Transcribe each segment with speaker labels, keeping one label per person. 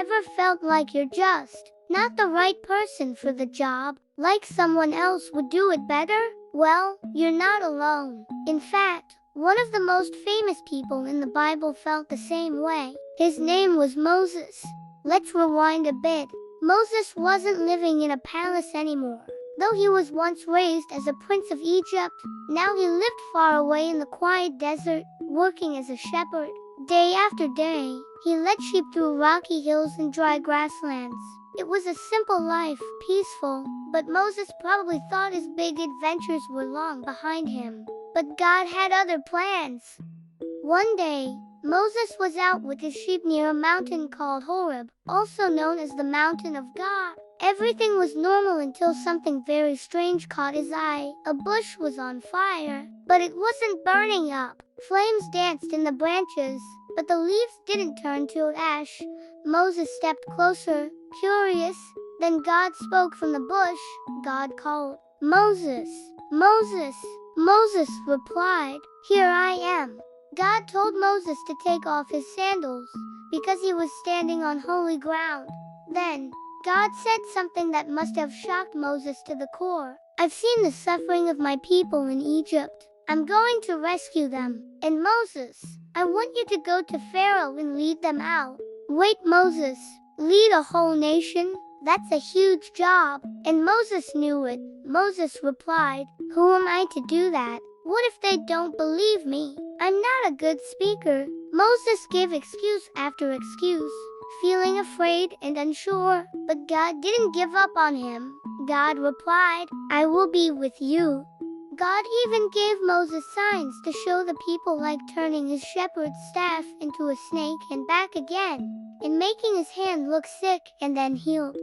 Speaker 1: ever felt like you're just not the right person for the job, like someone else would do it better? Well, you're not alone. In fact, one of the most famous people in the Bible felt the same way. His name was Moses. Let's rewind a bit. Moses wasn't living in a palace anymore. Though he was once raised as a prince of Egypt, now he lived far away in the quiet desert, working as a shepherd. Day after day, he led sheep through rocky hills and dry grasslands. It was a simple life, peaceful, but Moses probably thought his big adventures were long behind him. But God had other plans. One day, Moses was out with his sheep near a mountain called Horeb, also known as the Mountain of God. Everything was normal until something very strange caught his eye. A bush was on fire, but it wasn't burning up. Flames danced in the branches, but the leaves didn't turn to ash. Moses stepped closer, curious. Then God spoke from the bush. God called, "Moses, Moses." Moses replied, "Here I am." God told Moses to take off his sandals, because he was standing on holy ground. Then, God said something that must have shocked Moses to the core. "I've seen the suffering of my people in Egypt. I'm going to rescue them. And Moses, I want you to go to Pharaoh and lead them out." "Wait, Moses, lead a whole nation? That's a huge job." And Moses knew it. Moses replied, "Who am I to do that? What if they don't believe me? I'm not a good speaker." Moses gave excuse after excuse, feeling afraid and unsure, but God didn't give up on him. God replied, "I will be with you." God even gave Moses signs to show the people, like turning his shepherd's staff into a snake and back again, and making his hand look sick and then healed.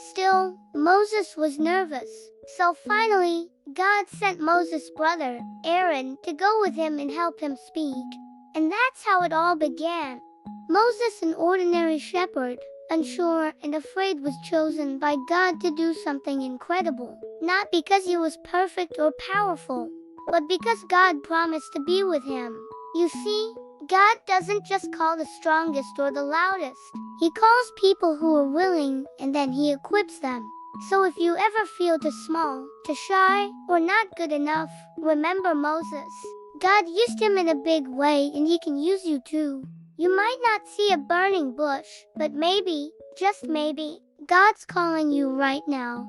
Speaker 1: Still, Moses was nervous. So finally, God sent Moses' brother, Aaron, to go with him and help him speak. And that's how it all began. Moses, an ordinary shepherd, unsure and afraid, was chosen by God to do something incredible. Not because he was perfect or powerful, but because God promised to be with him. You see, God doesn't just call the strongest or the loudest. He calls people who are willing, and then he equips them. So if you ever feel too small, too shy, or not good enough, remember Moses. God used him in a big way, and he can use you too. You might not see a burning bush, but maybe, just maybe, God's calling you right now.